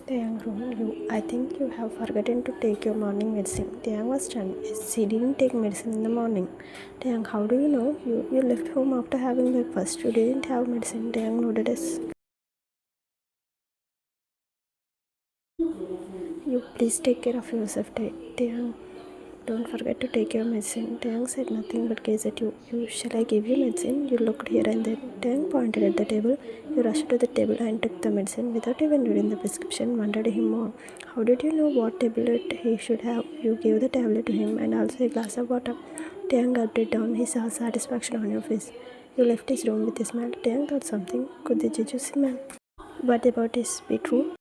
Taehyung, I think you have forgotten to take your morning medicine. Taehyung was stunned. She didn't take medicine in the morning. Taehyung, how do you know? You left home after having breakfast. You didn't have medicine. Taehyung nodded as. You please take care of yourself, Taehyung. Don't forget to take your medicine. Taehyung said nothing but gazed at you. Shall I give you medicine? You looked here and there. Taehyung pointed at the table. You rushed to the table and took the medicine without even reading the prescription. Wondered him more. How did you know what tablet he should have? You gave the tablet to him and also a glass of water. Taehyung gulped it down. He saw satisfaction on your face. You left his room with a smile. Taehyung thought something. Could the Jejusi man? What about his be true?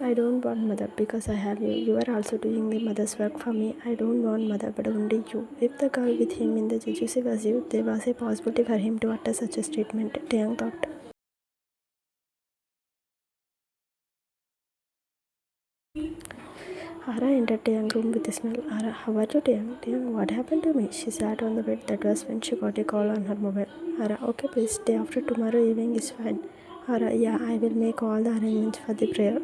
I don't want mother because I have you. You are also doing the mother's work for me. I don't want mother but only you. If the girl with him in the Jejusi was you, there was a possibility for him to utter such a statement, Taehyung thought. Ara entered Taehyung's room with a smile. Ara, how are you, Taehyung? Taehyung, what happened to me? She sat on the bed. That was when she got a call on her mobile. Ara, okay please, day after tomorrow evening is fine. Ara, yeah, I will make all the arrangements for the prayer.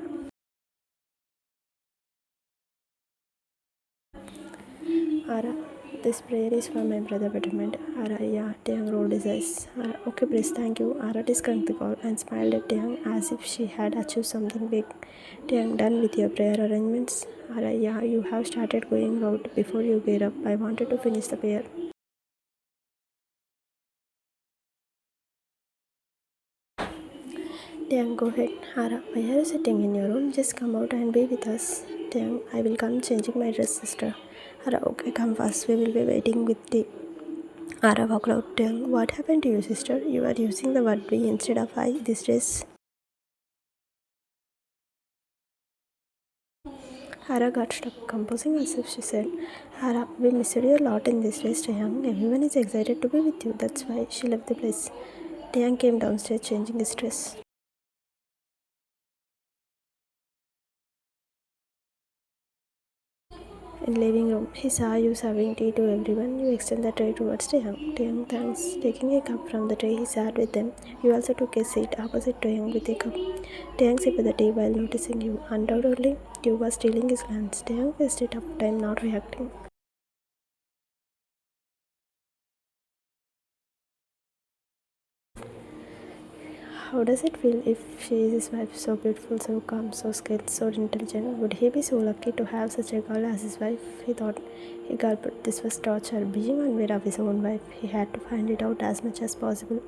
Ara, this prayer is for my brother betterment. Ara, yeah, Taehyung rolled his eyes. Ara, okay, please, thank you. Ara disconnected the call and smiled at Taehyung as if she had achieved something big. Taehyung, done with your prayer arrangements? Ara, yeah, you have started going out before you get up. I wanted to finish the prayer. Taehyung, go ahead. Ara, why are you sitting in your room? Just come out and be with us. Taehyung, I will come changing my dress, sister. Ara, okay, come fast. We will be waiting with tea. Ara walked out. Taehyung, what happened to you, sister? You are using the word we instead of I these days. Ara got stuck, composing herself. She said, Ara, we missed you a lot in this race, Taehyung. Everyone is excited to be with you. That's why she left the place. Taehyung came downstairs changing his dress. In the living room, he saw you serving tea to everyone. You extended the tray towards Taehyung. Taehyung thanks. Taking a cup from the tray, he sat with them. You also took a seat opposite Taehyung with a cup. Taehyung sipped the tea while noticing you. Undoubtedly, you was stealing his glance. Taehyung faced a tough time not reacting. How does it feel if she is his wife? So beautiful, so calm, so skilled, so intelligent. Would he be so lucky to have such a girl as his wife? He thought. He gulped. This was torture. Being unaware of his own wife, he had to find it out as much as possible.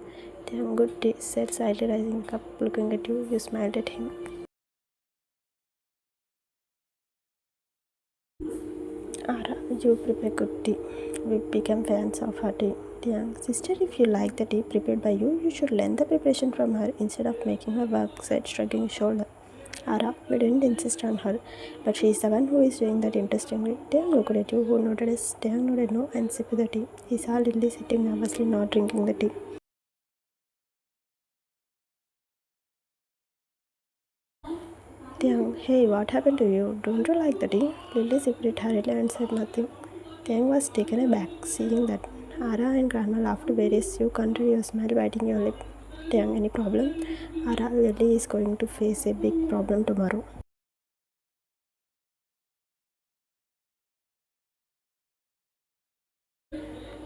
Damn good day, said slightly rising up, looking at you. You smiled at him. Ara, you prepare good tea. We became fans of her tea. Young sister, if you like the tea prepared by you, you should learn the preparation from her instead of making her work, said shrugging his shoulder. Ara, we didn't insist on her, but she is the one who is doing that interestingly. Taehyung looked at you, who nodded as Taehyung nodded no and sipped the tea. He saw Lily sitting nervously not drinking the tea. Taehyung, hey, what happened to you? Don't you like the tea? Lily sipped it hurriedly and said nothing. Taehyung was taken aback, seeing that. Ara and Grandma laughed various. You contour your smile, biting your lip. Taehyung, any problem? Ara, Lily is going to face a big problem tomorrow.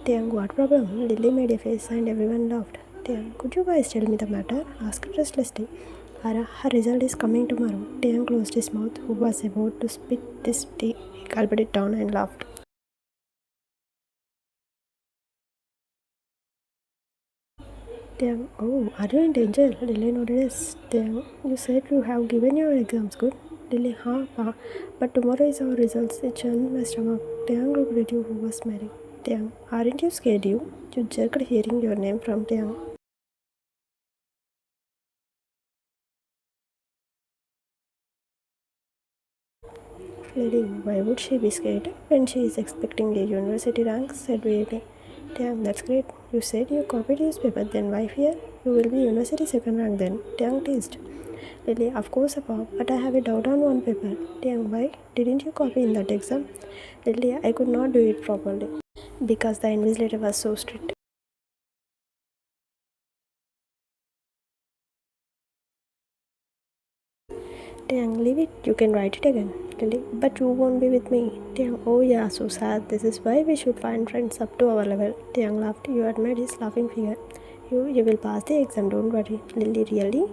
Taehyung, what problem? Lily made a face and everyone laughed. Taehyung, could you guys tell me the matter? Asked restlessly. Ara, her result is coming tomorrow. Taehyung closed his mouth, who was about to spit this tea. He gulped it down and laughed. Taehyung, oh, are you in danger? Lily nodded yes. Taehyung, you said you have given your exams good. Lily, huh, pa. But tomorrow is our results. It churned my stomach. Taehyung looked at you who was smiling. Taehyung, aren't you scared you? You jerked hearing your name from Taehyung. Lily, why would she be scared when she is expecting a university rank? Said Lily. Taehyung, that's great. You said you copied newspaper, then why fear? You will be university second rank then. Taehyung teased. Lily, of course, Papa, but I have a doubt on one paper. Taehyung, why? Didn't you copy in that exam? Lily, I could not do it properly because the invigilator was so strict. You can write it again. Lily, but you won't be with me. Taehyung, oh yeah, so sad. This is why we should find friends up to our level. Taehyung laughed. You admired his laughing figure. You will pass the exam, don't worry. Lily, really?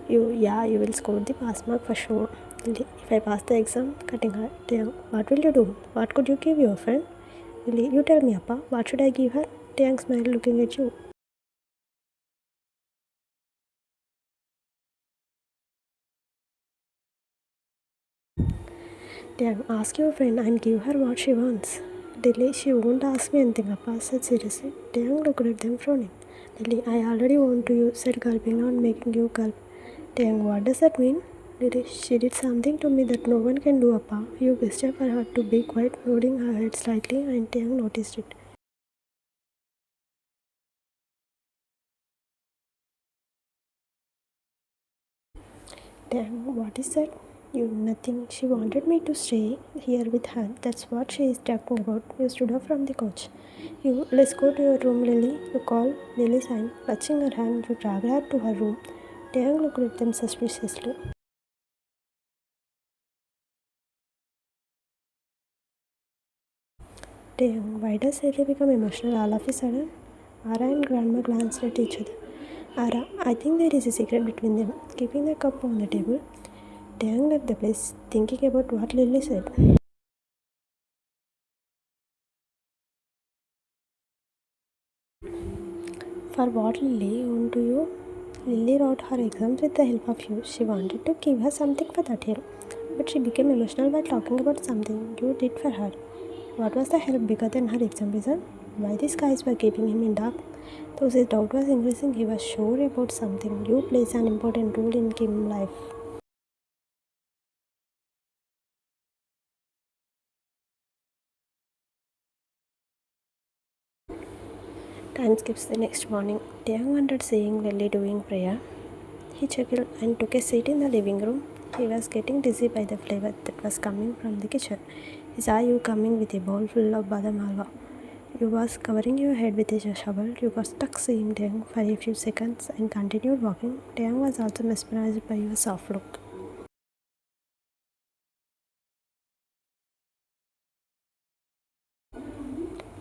Yeah, you will score the pass mark for sure. Lily, if I pass the exam, cutting her. Taehyung, what will you do? What could you give your friend? Lily, you tell me, Appa. What should I give her? Taehyung smiled, looking at you. Taehyung, ask your friend and give her what she wants. Lily, she won't ask me anything, Appa said seriously. Taehyung looked at them frowning. Lily, I already want to you, said gulping, not making you gulp. Taehyung, what does that mean? Lily, she did something to me that no one can do, Appa. You gestured for her to be quiet, nodding her head slightly, and Taehyung noticed it. Taehyung, what is that? You, nothing. She wanted me to stay here with her. That's what she is talking about. You stood up from the couch. Let's go to your room, Lily. You called. Lily signed. Clutching her hand, you dragged her to her room. Taehyung looked at them suspiciously. Taehyung, why does Lily become emotional all of a sudden? Ara and Grandma glanced at each other. Ara, I think there is a secret between them. Keeping the cup on the table, Taehyung left the place, thinking about what Lily said. For what, Lily? Won't you? Lily wrote her exams with the help of you. She wanted to give her something for that year, but she became emotional while talking about something you did for her. What was the help bigger than her exam result? Why these guys were keeping him in dark? Though his doubt was increasing, he was sure about something. You plays an important role in Kim's life. Time skips the next morning. Taehyung wondered seeing Lily doing prayer. He chuckled and took a seat in the living room. He was getting dizzy by the flavor that was coming from the kitchen. He saw you coming with a bowl full of badam halwa. You was covering your head with a shovel. You got stuck seeing Taehyung for a few seconds and continued walking. Taehyung was also mesmerized by your soft look.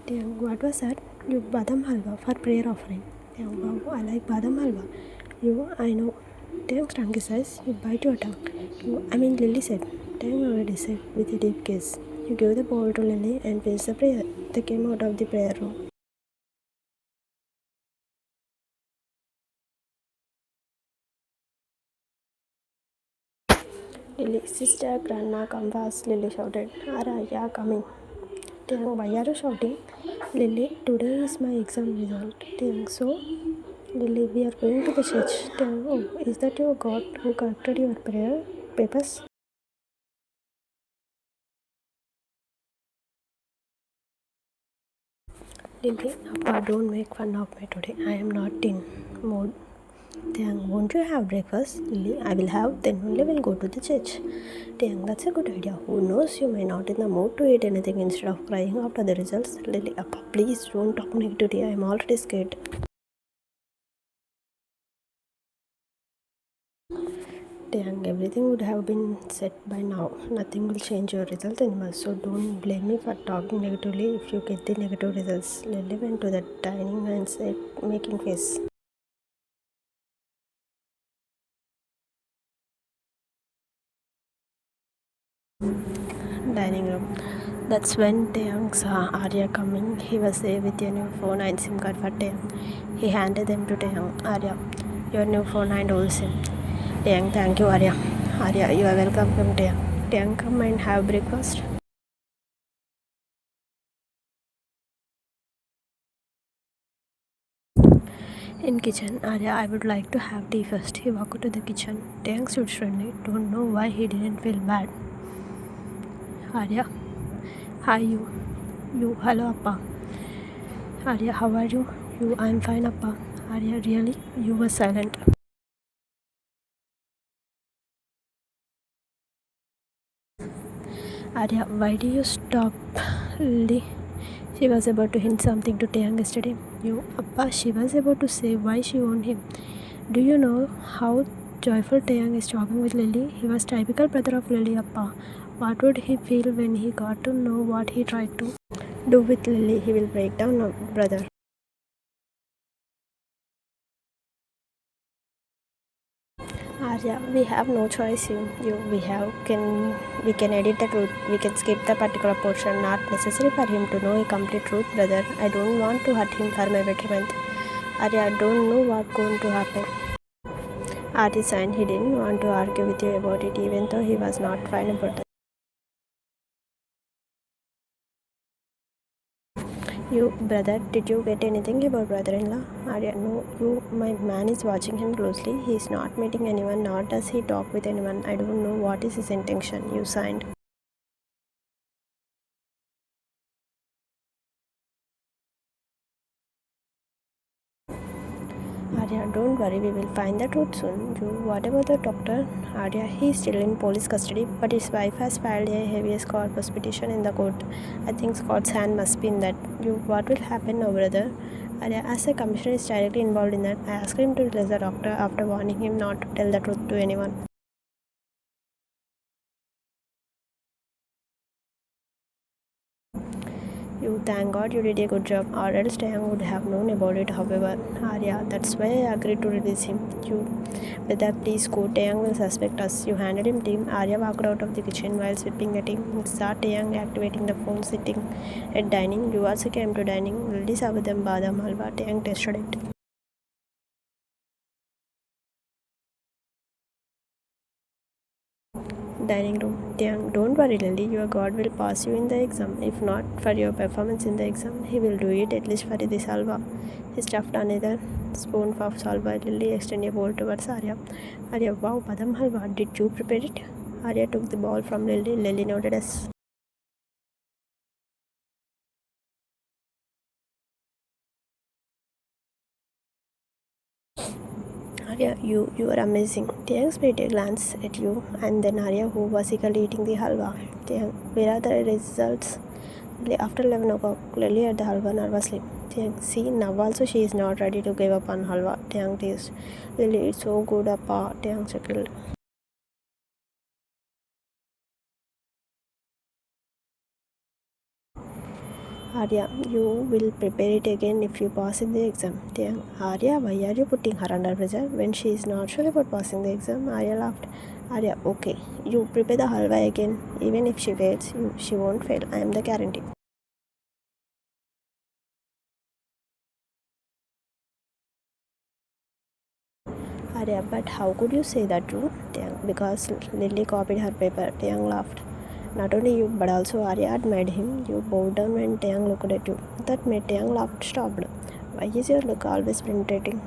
Taehyung, what was that? You badam halwa for prayer offering. Taehyung, wow, I like badam halwa. I know. Taehyung shrunk his eyes. You bite your tongue. Lily said. Taehyung nodded his head with a deep gaze. You gave the bowl to Lily and finished the prayer. They came out of the prayer room. Lily, sister, grandma, come fast, Lily shouted. Ara, yeah, coming. Taehyung, why are you shouting? Lily, today is my exam result. Taehyung, so? Lily, we are going to the church. Taehyung, oh, is that your God who corrected your prayer papers? Lily, Appa, don't make fun of me today. I am not in mood. Taehyung, won't you have breakfast? Lily, I will have, then only we'll go to the church. Taehyung, that's a good idea. Who knows, you may not in the mood to eat anything instead of crying after the results. Lily, Appa, please don't talk negatively. I am already scared. Taehyung, everything would have been set by now. Nothing will change your results anymore. So don't blame me for talking negatively if you get the negative results. Lily went to the dining and said, making face. Dining room. That's when Taehyung saw Arya coming. He was there with a new phone and SIM card for Taehyung. He handed them to Taehyung. Arya, your new phone and old SIM. Taehyung, thank you, Arya. Arya, you are welcome from Taehyung. Taehyung, come and have breakfast. In kitchen, Arya, I would like to have tea first. He walked to the kitchen. Taehyung stood friendly. Don't know why he didn't feel bad. Arya, hi hello Appa. Arya, how are you? I'm fine Appa. Arya, really? You were silent. Arya, why do you stop? Li? She was about to hint something to Taehyung yesterday. You, Appa, she was about to say why she owned him. Do you know how joyful Taehyung is talking with Lily? He was typical brother of Lily, Appa. What would he feel when he got to know what he tried to do with Lily? He will break down, no, brother. Arya, we have no choice. We can edit the truth. We can skip the particular portion. Not necessary for him to know a complete truth, brother. I don't want to hurt him for my betterment. Arya, I don't know what's going to happen. Arya signed. He didn't want to argue with you about it, even though he was not fine about it. You, brother, did you get anything about brother-in-law? Arya, no, my man is watching him closely. He is not meeting anyone, nor does he talk with anyone. I don't know what is his intention. You signed. Arya, don't worry, we will find the truth soon. You, what about the doctor? Arya, he is still in police custody, but his wife has filed a habeas corpus petition in the court. I think Scott's hand must be in that. You, what will happen now, brother? Arya, as the commissioner is directly involved in that, I asked him to release the doctor after warning him not to tell the truth to anyone. You, thank God you did a good job, or else Taehyung would have known about it. However, Arya, that's why I agreed to release him. You, Video.Please go. Taehyung will suspect us. You handed him team. Arya walked out of the kitchen while sweeping at him. He saw Taehyung activating the phone sitting at dining. You also came to dining. Lily served them badam halwa. Taehyung tasted it. Dining room. Taehyung, don't worry, Lily. Your God will pass you in the exam. If not for your performance in the exam, he will do it at least for this halwa. He stuffed another spoon of halwa. Lily extended a bowl towards Arya. Arya, wow, badam halwa. Did you prepare it? Arya took the bowl from Lily. Lily nodded yes. Arya, you are amazing. Taehyung paid a glance at you, and then Arya, who was eagerly eating the halwa. Taehyung, where are the results? After 11 o'clock, Lily ate the halwa nervously. Taehyung, see, now also she is not ready to give up on halwa. Taehyung teased. Lily, it's so good, Appa. Taehyung chuckled. Arya, you will prepare it again if you pass in the exam. Taehyung, Arya, why are you putting her under pressure when she is not sure about passing the exam? Arya laughed. Arya, okay, you prepare the halwa again. Even if she fails, she won't fail. I am the guarantee. Arya, but how could you say that true? Taehyung, because Lily copied her paper. Taehyung laughed. Not only you, but also Arya admired him. You bowed down when Taehyung looked at you. That made Taehyung laugh stopped. Why is your look always penetrating?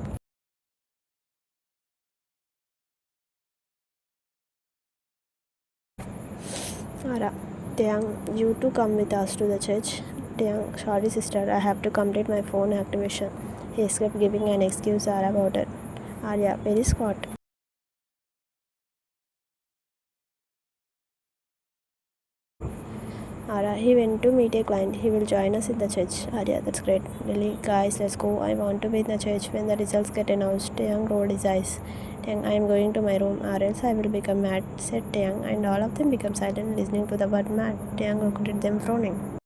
Ara, Taehyung, you two come with us to the church. Taehyung, sorry sister, I have to complete my phone activation. He escaped giving an excuse Ara about it. Arya, where is Scott? Ara, he went to meet a client. He will join us in the church. Arya, that's great. Lily, guys, let's go. I want to be in the church when the results get announced. Taehyung rolled his eyes. Taehyung, I am going to my room, or else I will become mad, said Taehyung, and all of them became silent, listening to the word mad. Taehyung looked at them, frowning.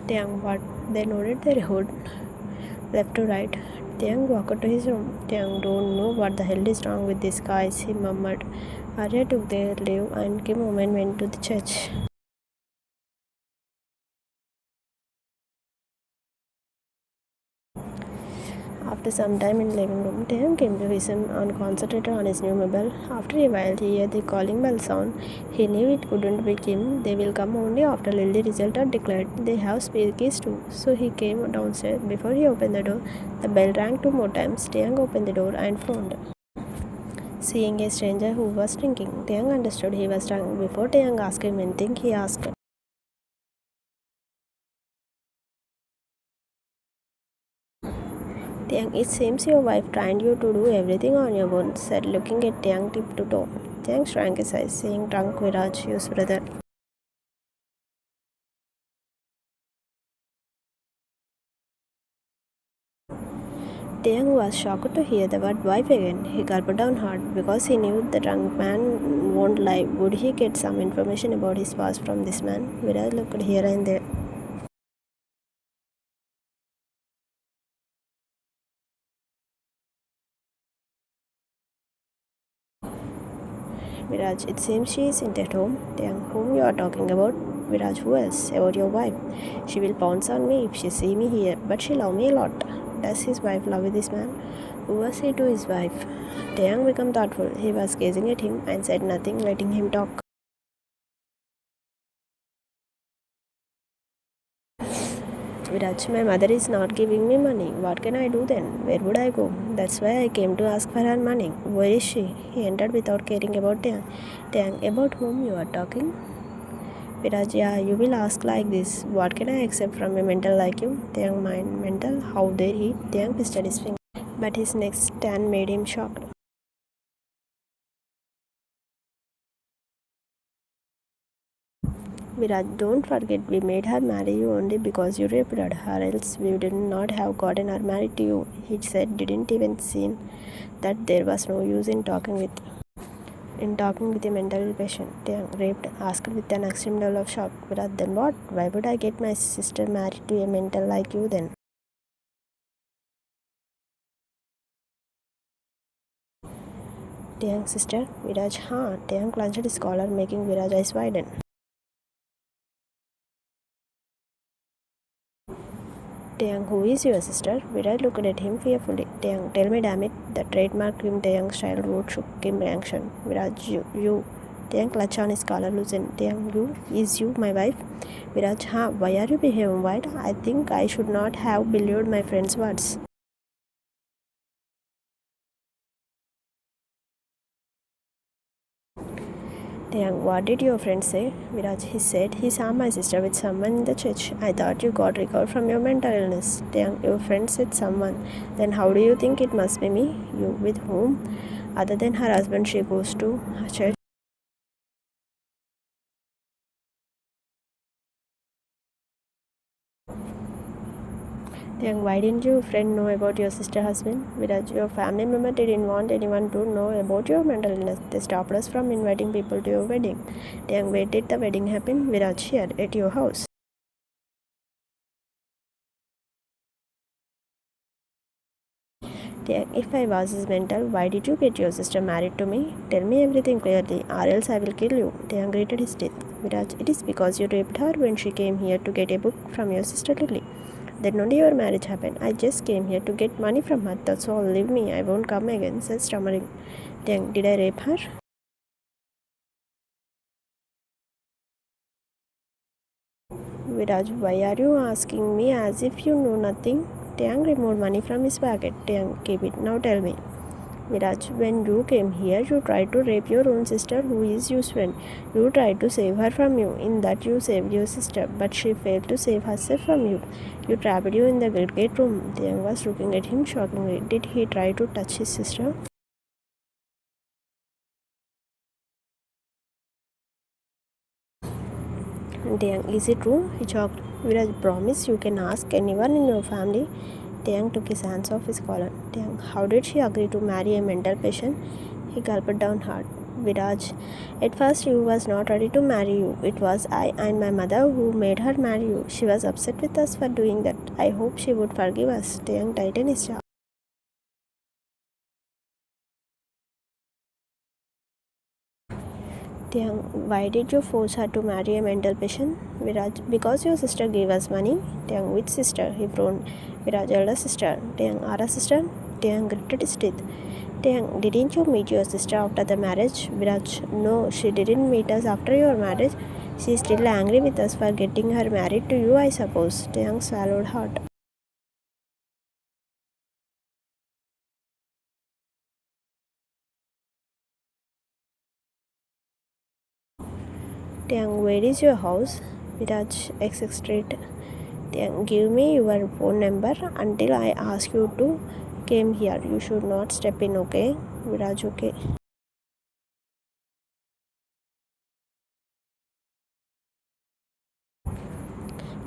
Taehyung, what? They nodded their head left to right. Taehyung walked to his room. Taehyung, don't know what the hell is wrong with these guys, he murmured. Arya took their leave and Kim and went to the church. After some time in the living room, Taehyung came to listen and concentrated on his new mobile. After a while, he heard the calling bell sound. He knew it couldn't be Kim. They will come only after Lily result are declared. They have spare keys too. So he came downstairs. Before he opened the door, the bell rang 2 more times. Taehyung opened the door and frowned. Seeing a stranger who was drinking, Taehyung understood he was drunk. Before Taehyung asked him anything, he asked, Taehyung, it seems your wife trained you to do everything on your own, said, looking at Taehyung tip to toe. Taehyung shrank his eyes, saying, drunk Viraj, your brother. Taehyung was shocked to hear the word wife again. He gulped down hard because he knew the drunk man won't lie. Would he get some information about his past from this man? Viraj looked here and there. Viraj, it seems she isn't at home. Taehyung, whom you are talking about? Viraj, who else? About your wife. She will pounce on me if she see me here, but she love me a lot. Does his wife love this man? Who was he to his wife? Taehyung became thoughtful. He was gazing at him and said nothing, letting him talk. Viraj, my mother is not giving me money. What can I do then? Where would I go? That's why I came to ask for her money. Where is she? He entered without caring about Taehyung. Taehyung, about whom you are talking? Viraj, yeah, you will ask like this. What can I accept from a mental like you? Taehyung, mind mental? How dare he? Taehyung twisted his finger. But his next stand made him shocked. Viraj, don't forget we made her marry you only because you raped her, else we would not have gotten her married to you. He said, didn't even seem that there was no use in talking with a mental patient. Taehyung, raped, asked with an extreme level of shock. Viraj, then what? Why would I get my sister married to a mental like you then? Taehyung, sister? Viraj, huh? Taehyung clenched his collar, making Viraj eyes widen. Taehyung, who is your sister? Viraj looked at him fearfully. Taehyung, tell me damn it. The trademark Kim Taehyung style root shook him reaction. Viraj, you. Taehyung clutched on his collar loosened. Taehyung, you? Is you my wife? Viraj, huh? Why are you behaving wild? I think I should not have believed my friend's words. Taehyung, what did your friend say? Viraj, he said he saw my sister with someone in the church. I thought you got recovered from your mental illness. Taehyung, your friend said someone. Then how do you think it must be me? You, with whom? Other than her husband she goes to church. Taehyung, why didn't your friend know about your sister's husband? Viraj, your family member didn't want anyone to know about your mental illness. They stopped us from inviting people to your wedding. Taehyung, where did the wedding happen? Viraj, here, at your house. If I was his mental, why did you get your sister married to me? Tell me everything clearly, or else I will kill you. Taehyung gritted his teeth. Viraj, it is because you raped her when she came here to get a book from your sister Lily. Then only your marriage happened. I just came here to get money from her. That's all. Leave me. I won't come again, said stammering. Taehyung, did I rape her? Viraj, why are you asking me as if you know nothing? Taehyung removed money from his pocket. Taehyung, keep it. Now tell me. Viraj, when you came here, you tried to rape your own sister, who is your friend. You tried to save her from you. In that, you saved your sister, but she failed to save herself from you. You trapped you in the gate room. Taehyung was looking at him shockingly. Did he try to touch his sister? Taehyung, is it true? He choked. Viraj, promise you can ask anyone in your family. Taehyung took his hands off his collar. Taehyung, how did she agree to marry a mental patient? He gulped down hard. Viraj, at first you was not ready to marry you. It was I and my mother who made her marry you. She was upset with us for doing that. I hope she would forgive us. Taehyung tightened his jaw. Taehyung, why did you force her to marry a mental patient? Viraj, because your sister gave us money. Taehyung, which sister? He frowned. Viraj, elder sister. Taehyung, Ara sister? Taehyung gritted his teeth. Taehyung, didn't you meet your sister after the marriage? Viraj, no, she didn't meet us after your marriage. She is still angry with us for getting her married to you, I suppose. Taehyung swallowed hard. Taehyung, where is your house? Viraj, Essex Street. Taehyung, give me your phone number until I ask you to came here. You should not step in, okay? Viraj, okay.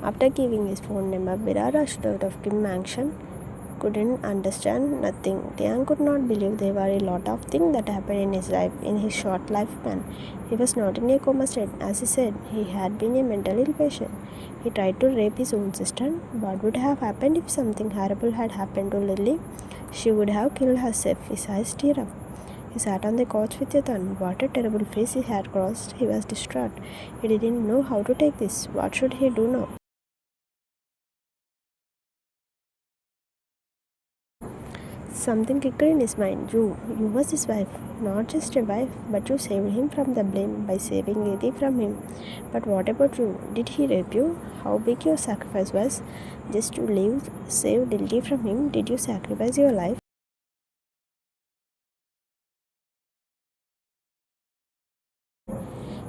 After giving his phone number, Virat rushed out of Kim mansion. Couldn't understand nothing. Taehyung could not believe there were a lot of things that happened in his life, in his short lifespan. He was not in a coma state. As he said, he had been a mental ill patient. He tried to rape his own sister. What would have happened if something horrible had happened to Lily? She would have killed herself. His eyes teared up. He sat on the couch with a thumb. What a terrible face he had crossed. He was distraught. He didn't know how to take this. What should he do now? Something clicked in his mind. You was his wife. Not just a wife, but you saved him from the blame by saving Lily from him. But what about you? Did he rape you? How big your sacrifice was? Just to save Lily from him, did you sacrifice your life?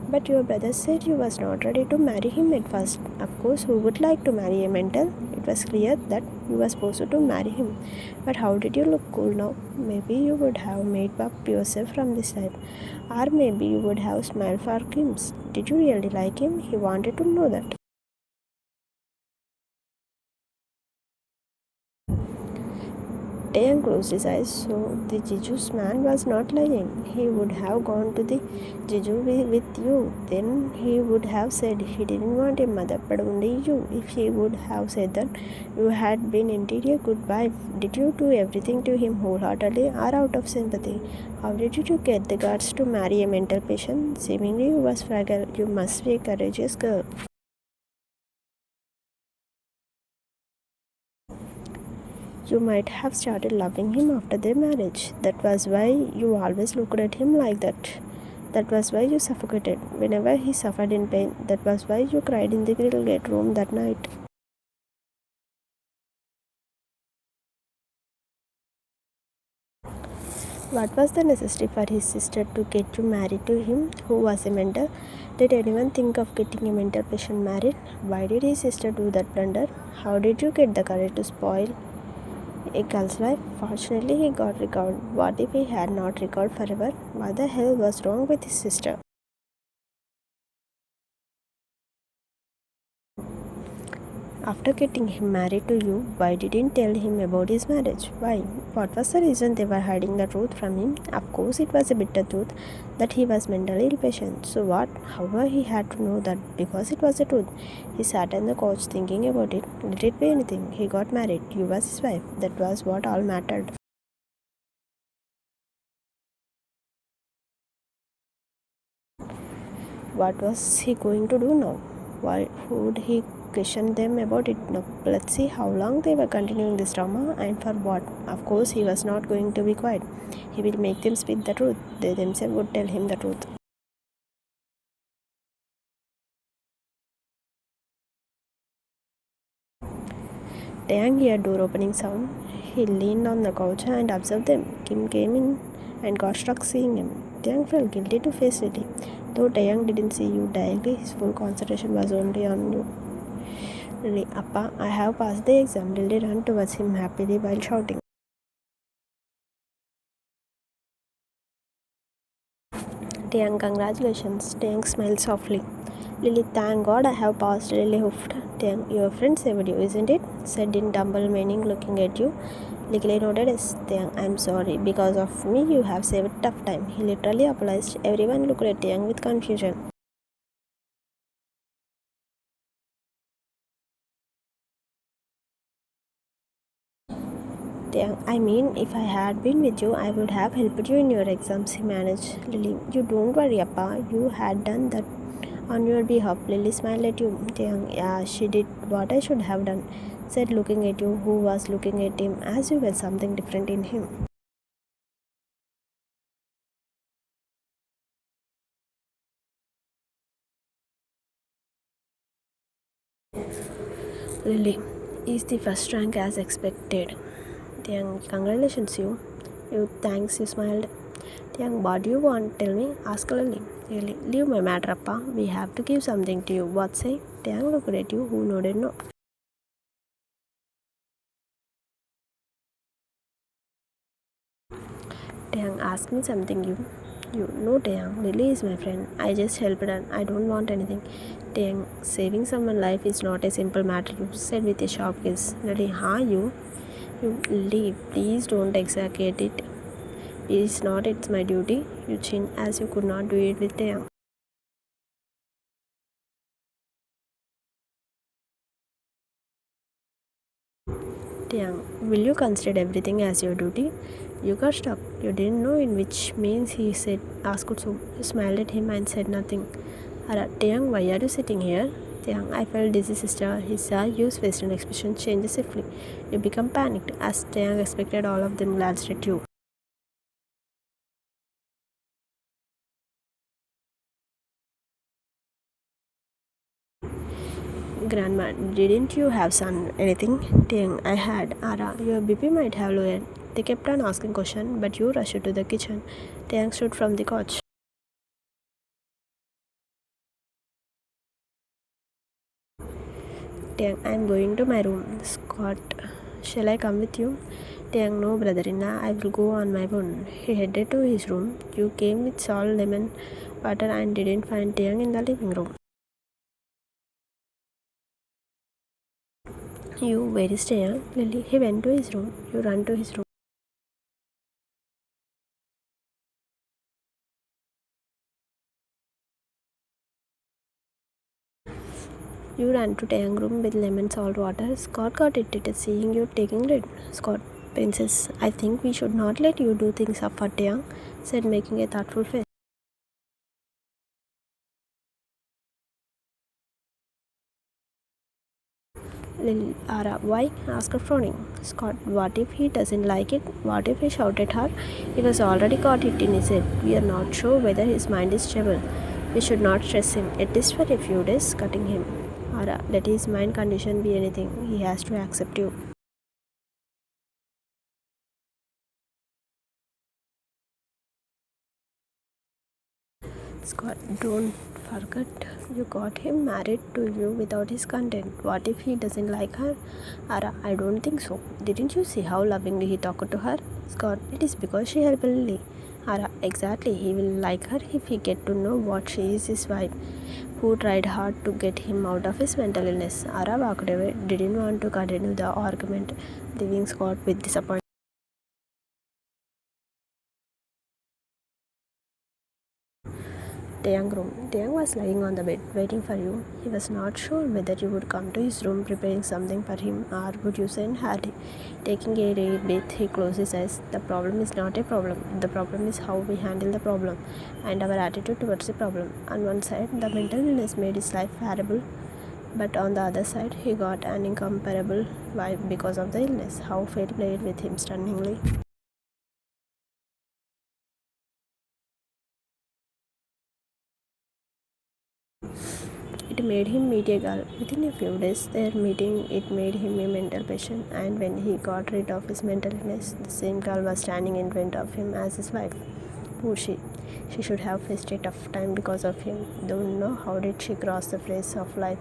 But your brother said you was not ready to marry him at first. Of course, who would like to marry a mental? It was clear that you were supposed to marry him. But how did you look cool now? Maybe you would have made up yourself from this life. Or maybe you would have smiled for Kims. Did you really like him? He wanted to know that. Taehyung closed his eyes, so the Jiju's man was not lying. He would have gone to the Jiju with you. Then he would have said he didn't want a mother, but only you. If he would have said that you had been indeed a good wife, did you do everything to him wholeheartedly or out of sympathy? How did you get the guts to marry a mental patient? Seemingly you was fragile. You must be a courageous girl. You might have started loving him after their marriage. That was why you always looked at him like that. That was why you suffocated whenever he suffered in pain. That was why you cried in the grill gate room that night. What was the necessity for his sister to get you married to him, who was a mentor? Did anyone think of getting a mental patient married? Why did his sister do that blunder? How did you get the courage to spoil a girl's life? Fortunately, he got recalled. What if he had not recalled forever? What the hell was wrong with his sister? After getting him married to you, why didn't tell him about his marriage? Why? What was the reason they were hiding the truth from him? Of course, it was a bitter truth that he was mentally ill patient. So what? However, he had to know that because it was the truth. He sat on the couch thinking about it. Let it be anything. He got married. You was his wife. That was what all mattered. What was he going to do now? Why would he question them about it? Now, let's see how long they were continuing this drama and for what. Of course, he was not going to be quiet. He will make them speak the truth. They themselves would tell him the truth. Taehyung heard door opening sound. He leaned on the couch and observed them. Kim came in and got struck seeing him. Taehyung felt guilty to face Lily. Though Taehyung didn't see you directly, his full concentration was only on you. Lily, Appa, I have passed the exam. Lily ran towards him happily while shouting. Taehyung, congratulations. Taehyung smiled softly. Lily, thank God I have passed. Lily hoofed. Taehyung, your friend saved you, isn't it? Said in double meaning, looking at you. Lily nodded yes. Taehyung, I'm sorry. Because of me, you have saved tough time. He literally apologized. Everyone looked at Taehyung with confusion. Taehyung, I mean, if I had been with you, I would have helped you in your exams, he managed. Lily, you don't worry, Appa. You had done that on your behalf. Lily smiled at you. Taehyung, yeah, she did what I should have done, said looking at you, who was looking at him as you were something different in him. Lily, is the first rank as expected. Taehyung, congratulations you. You thanks, you smiled. Taehyung, what do you want? Tell me, ask Lily. Lily, leave my matter, Appa. We have to give something to you. What say? Taehyung looked at you, who nodded no. Taehyung, ask me something. You know, Taehyung, Lily is my friend. I just helped her. I don't want anything. Taehyung, saving someone's life is not a simple matter. You said with a sharp kiss. Lily, you leave. Please don't exaggerate it. It's not. It's my duty. You chin as you could not do it with Taehyung. Taehyung, will you consider everything as your duty? You got stuck. You didn't know in which means he said, asked so. You smiled at him and said nothing. Taehyung, why are you sitting here? Taehyung, I felt dizzy, sister. His eyes facial expression changes swiftly. You become panicked as Taehyung expected all of them glanced at you. Grandma, didn't you have son anything? Taehyung, I had. Your BP might have lowered. They kept on asking questions, but you rushed to the kitchen. Taehyung stood from the couch. Taehyung, I'm going to my room. Scott, shall I come with you? Taehyung, no, brother-in-law, I will go on my own. He headed to his room. You came with salt, lemon, water and didn't find Taehyung in the living room. You, where is Taehyung? Lily, he went to his room. You run to his room. You ran to Taehyung room with lemon salt water. Scott got irritated seeing you taking it. Scott, princess, I think we should not let you do things up for Taehyung, said making a thoughtful face. Lily, why? Asked her frowning. Scott, what if he doesn't like it? What if he shouted at her? He was already got it in his head. We are not sure whether his mind is stable. We should not stress him. At least for a few days, cutting him. Let his mind condition be anything. He has to accept you. Scott, don't forget you got him married to you without his consent. What if he doesn't like her? I don't think so. Didn't you see how lovingly he talked to her? Scott, it is because she helped Lily. Exactly. He will like her if he get to know what she is his wife, who tried hard to get him out of his mental illness. Walked away, didn't want to continue the argument, leaving Scott with disappointment. Taehyung room. Taehyung was lying on the bed, waiting for you. He was not sure whether you would come to his room preparing something for him or would you send Harry. Taking a deep breath, he closed his eyes. The problem is not a problem. The problem is how we handle the problem and our attitude towards the problem. On one side, the mental illness made his life horrible, but on the other side, he got an incomparable wife because of the illness. How fate played with him stunningly. It made him meet a girl. Within a few days, their meeting, it made him a mental patient. And when he got rid of his mental illness, the same girl was standing in front of him as his wife. Poor she. She should have faced a tough time because of him. Don't know how did she cross the phase of life.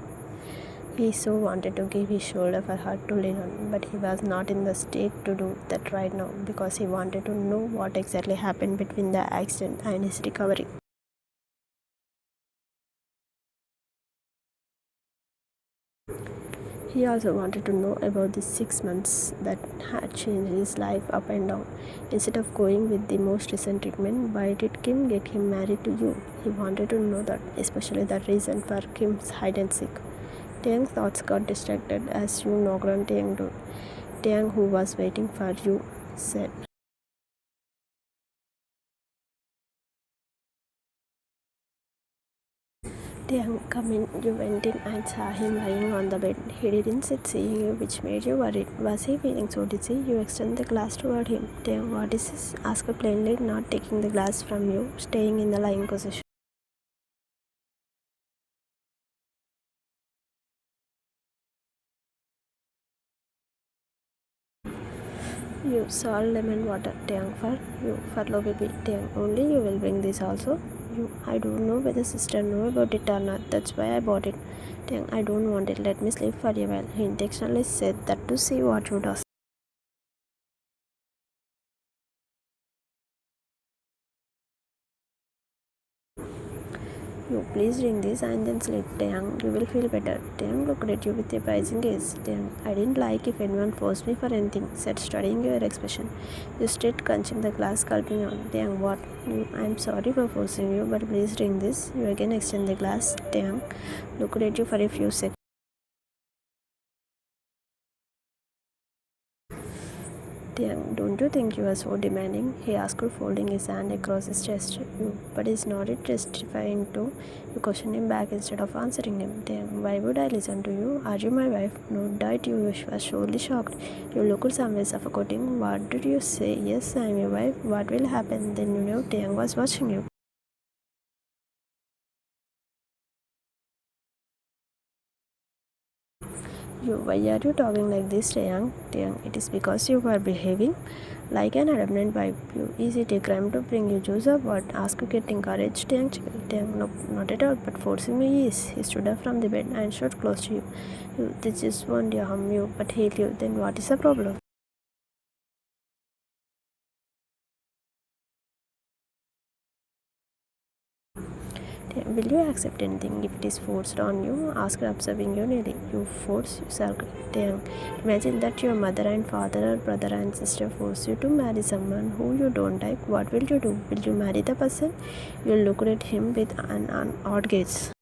He so wanted to give his shoulder for her to lean on, but he was not in the state to do that right now because he wanted to know what exactly happened between the accident and his recovery. He also wanted to know about the 6 months that had changed his life up and down. Instead of going with the most recent treatment, why did Kim get him married to you? He wanted to know that, especially the reason for Kim's hide and seek. Taehyung's thoughts got distracted as you knocked on Taehyung's door. Taehyung, who was waiting for you, said. Taehyung, come in. You went in and saw him lying on the bed. He didn't sit seeing you, which made you worried. Was he feeling so dizzy? You extended the glass toward him. Taehyung, what is this? Asked plainly, not taking the glass from you, staying in the lying position. You salt lemon water. Taehyung, for you, for low baby. Taehyung, only you will bring this also. You, I don't know whether sister know about it or not. That's why I bought it. Taehyung, I don't want it. Let me sleep for a while. He intentionally said that to see what you do. please drink this and then sleep. Taehyung, you will feel better. Taehyung looked at you with a surprising gaze. Taehyung, I didn't like if anyone forced me for anything, said, studying your expression. You stayed crunching the glass, gulping on. Taehyung, what? I'm sorry for forcing you, but please drink this. You again extend the glass. Taehyung looked at you for a few seconds. Taehyung, don't you think you are so demanding? He asked, folding his hand across his chest. But he's nodded, testifying to. You questioned him back instead of answering him. Taehyung, why would I listen to you? Are you my wife? No doubt you were surely shocked. You looked somewhere suffocating. What did you say? Yes, I am your wife. What will happen? Then you knew Taehyung was watching you. Why are you talking like this, Taehyung? Taehyung, it is because you are behaving like an adamant wife. Is it a crime to bring you juice or what? Ask you getting courage, Taehyung, no, not at all, but forcing me is. He stood up from the bed and stood close to you. This just won't harm you, but heal you. Then what is the problem? Will you accept anything if it is forced on you? Asked, observing you nearly. You force, you circle. Imagine that your mother and father or brother and sister force you to marry someone who you don't like. What will you do? Will you marry the person? You looked at him with an odd gaze.